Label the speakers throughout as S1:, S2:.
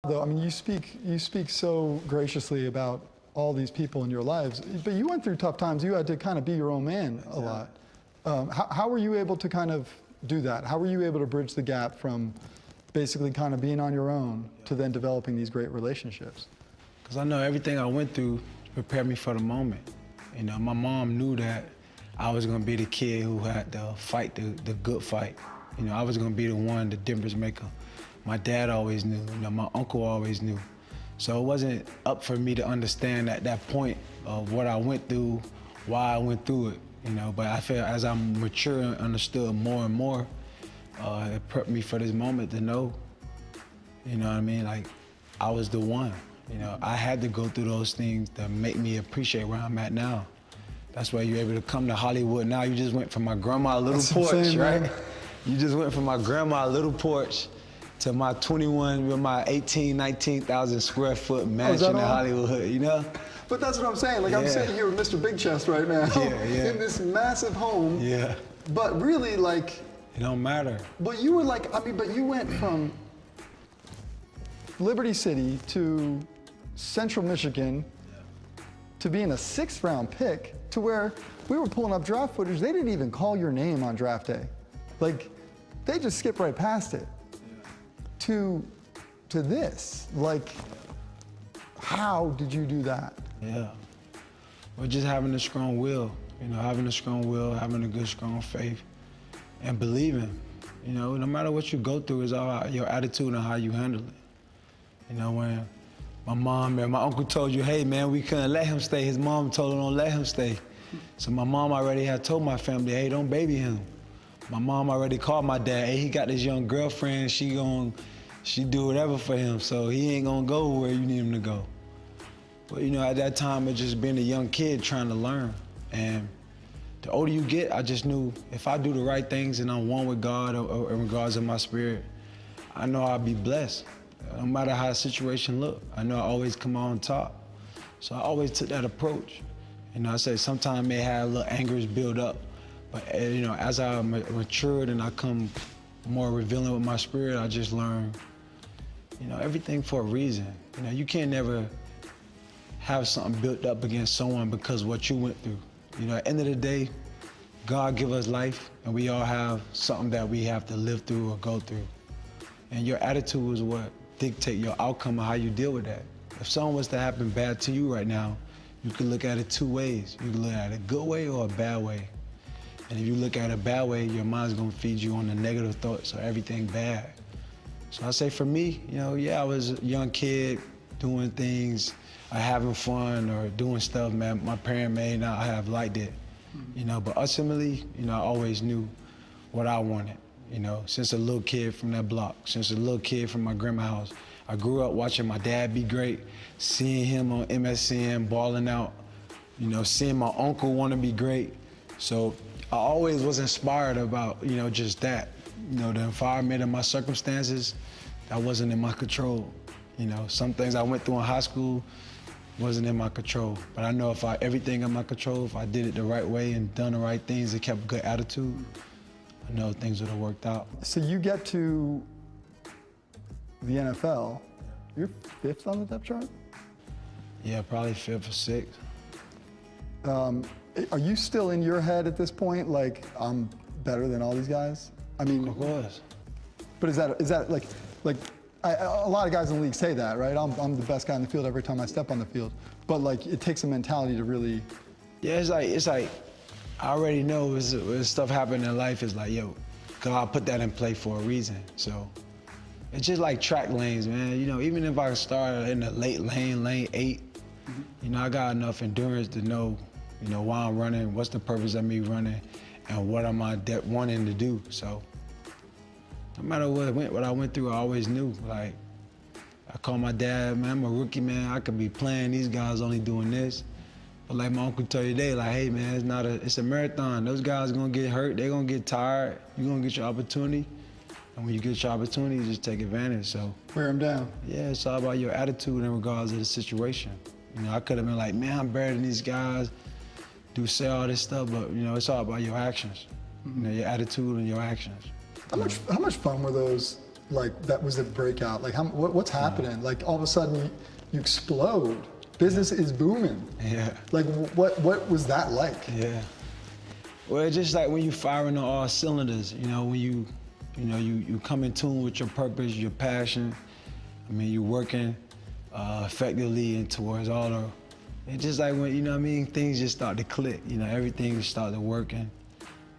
S1: Though, I mean, you speak so graciously about all these people in your lives, but you went through tough times. You had to kind of be your own man a lot. How were you able to kind of do that? How were you able to bridge the gap from basically kind of being on your own to then developing these great relationships?
S2: Because I know everything I went through prepared me for the moment. You know, my mom knew that I was gonna be the kid who had to fight the good fight. You know, I was gonna be the one, the difference maker. My dad always knew, you know, my uncle always knew. So it wasn't up for me to understand at that point of what I went through, why I went through it, you know. But I feel as I mature and understood more and more, it prepped me for this moment to know, you know what I mean? Like, I was the one. You know, I had to go through those things to make me appreciate where I'm at now. That's why you're able to come to Hollywood now. You just went from my grandma's little porch, right? You just went from my grandma's little porch to my 21 with my 18, 19,000 square foot mansion in Hollywood, you know?
S1: But that's what I'm saying. Like, I'm sitting here with Mr. Big Chest right now in this massive home.
S2: Yeah.
S1: But really, like,
S2: it don't matter.
S1: But you were like, I mean, but you went from Liberty City to Central Michigan to being a 6th round pick to where we were pulling up draft footage. They didn't even call your name on draft day. Like, they just skipped right past it. To this, like, how did you do that?
S2: Yeah, well, just having a strong will, you know, having a strong will, having a good, strong faith, and believing. You know, no matter what you go through, it's all about your attitude and how you handle it. You know, when my mom and my uncle told you, hey, man, we couldn't let him stay, his mom told him don't let him stay. So my mom already had told my family, hey, don't baby him. My mom already called my dad, hey, he got this young girlfriend, she do whatever for him, so he ain't gonna go where you need him to go. But you know, at that time, it just been a young kid trying to learn. And the older you get, I just knew if I do the right things and I'm one with God or in regards to my spirit, I know I'll be blessed. No matter how the situation look, I know I always come out on top. So I always took that approach. You know, I say sometimes I may have little angers build up, but you know, as I matured and I come more revealing with my spirit, I just learned, you know, everything for a reason. You know, you can't never have something built up against someone because of what you went through. You know, at the end of the day, God give us life, and we all have something that we have to live through or go through. And your attitude is what dictate your outcome of how you deal with that. If something was to happen bad to you right now, you can look at it 2 ways. You can look at it a good way or a bad way. And if you look at it a bad way, your mind's gonna feed you on the negative thoughts or everything bad. So I say for me, you know, yeah, I was a young kid doing things, having fun or doing stuff, man, my parent may not have liked it, you know, but ultimately, you know, I always knew what I wanted, you know, since a little kid from that block, since a little kid from my grandma's house. I grew up watching my dad be great, seeing him on MSN, balling out, you know, seeing my uncle want to be great. So I always was inspired about, you know, just that. You know, the environment and my circumstances, that wasn't in my control. You know, some things I went through in high school wasn't in my control. But I know if everything in my control, if I did it the right way and done the right things and kept a good attitude, I know things would have worked out.
S1: So you get to the NFL, you're 5th on the depth chart?
S2: Yeah, probably 5th or 6th.
S1: Are you still in your head at this point, like, I'm better than all these guys? I mean,
S2: Of course.
S1: But is that like a lot of guys in the league say that, right? I'm the best guy in the field every time I step on the field. But like, it takes a mentality to really.
S2: Yeah, it's like I already know when stuff happen in life, it's like, yo, God put that in play for a reason. So it's just like track lanes, man. You know, even if I start in the late lane 8, you know, I got enough endurance to know, you know, why I'm running, what's the purpose of me running, and what am I wanting to do. So no matter what I went through, I always knew. Like, I called my dad, man, I'm a rookie, man. I could be playing, these guys only doing this. But like my uncle told you today, like, hey, man, it's a marathon. Those guys gonna get hurt, they're gonna get tired. You're gonna get your opportunity. And when you get your opportunity, you just take advantage, so.
S1: Wear them down.
S2: Yeah, it's all about your attitude in regards to the situation. You know, I could have been like, man, I'm better than these guys, say all this stuff, but you know, it's all about your actions. You know, your attitude and your actions.
S1: How much fun were those like that was a breakout? Like what's happening? Like all of a sudden you explode. Business is booming.
S2: Yeah.
S1: Like what was that like?
S2: Yeah. Well, it's just like when you firing on all cylinders, when you come in tune with your purpose, your passion. I mean, you're working effectively and towards all the, it's just like when, things just start to click, everything just started working.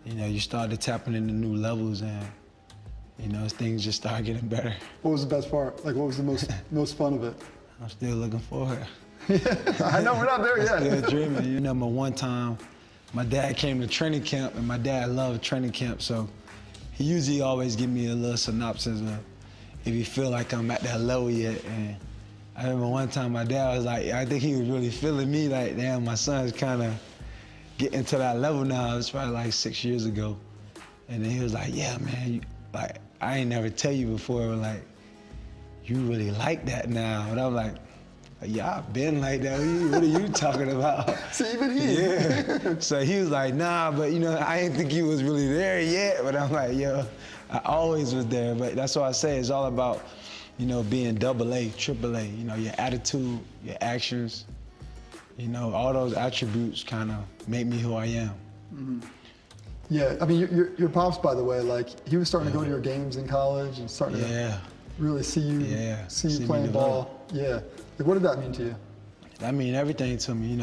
S2: You started tapping into new levels and, things just started getting better.
S1: What was the best part? Like what was the most fun of it?
S2: I'm still looking for it.
S1: I know we're not there yet.
S2: Still dreaming. One time, my dad came to training camp, and my dad loved training camp, so he usually always give me a little synopsis of if he feel like I'm at that level yet. And I remember one time my dad was like, I think he was really feeling me, like, damn, my son's kind of getting to that level now. It was probably like 6 years ago. And then he was like, yeah, man, I ain't never tell you before, but like, you really like that now. And I'm like, yeah, I've been like that. What are you talking about?
S1: So even he.
S2: Yeah. So he was like, nah, but I didn't think you was really there yet. But I'm like, yo, I always was there. But that's what I say. It's all about, being AA, AAA. Your attitude, your actions, all those attributes kind of make me who I am.
S1: Mm-hmm. Yeah, I mean, your pops, by the way, like he was starting to go to your games in college and starting to really see you playing ball. Yeah. Like, what did that mean to you?
S2: That mean everything to me,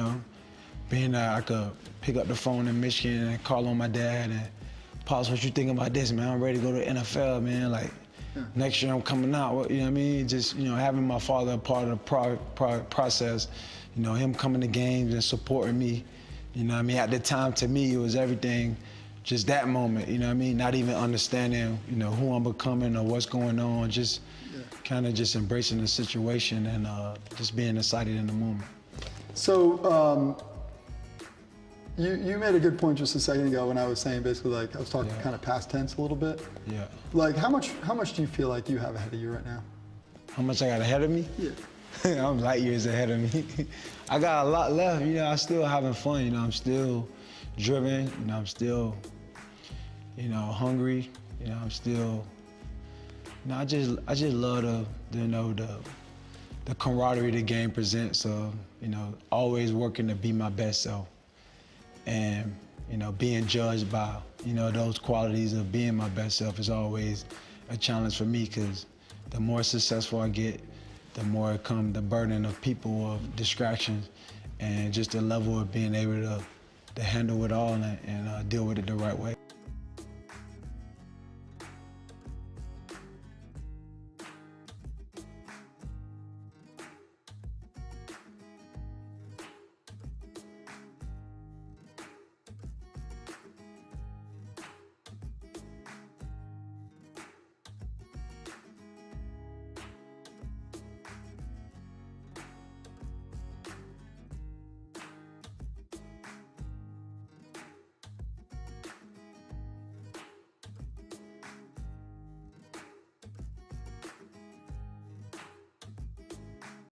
S2: Being that I could pick up the phone in Michigan and call on my dad and, Pops, what you think about this, man? I'm ready to go to the NFL, man. Like, next year I'm coming out. Just, having my father a part of the process, him coming to games and supporting me. At the time, to me, it was everything, just that moment, Not even understanding, who I'm becoming or what's going on, just kind of just embracing the situation and just being excited in the moment.
S1: So you made a good point just a second ago when I was saying basically like I was talking kind of past tense a little bit.
S2: Yeah.
S1: Like how much do you feel like you have ahead of you right now?
S2: How much I got ahead of me?
S1: Yeah.
S2: I'm light years ahead of me. I got a lot left. I'm still having fun. I'm still driven. I'm still, hungry. I'm still. I just love the camaraderie the game presents of, always working to be my best self and, being judged by, those qualities of being my best self is always a challenge for me because the more successful I get, the more it comes the burden of people, of distractions, and just the level of being able to handle it all and deal with it the right way.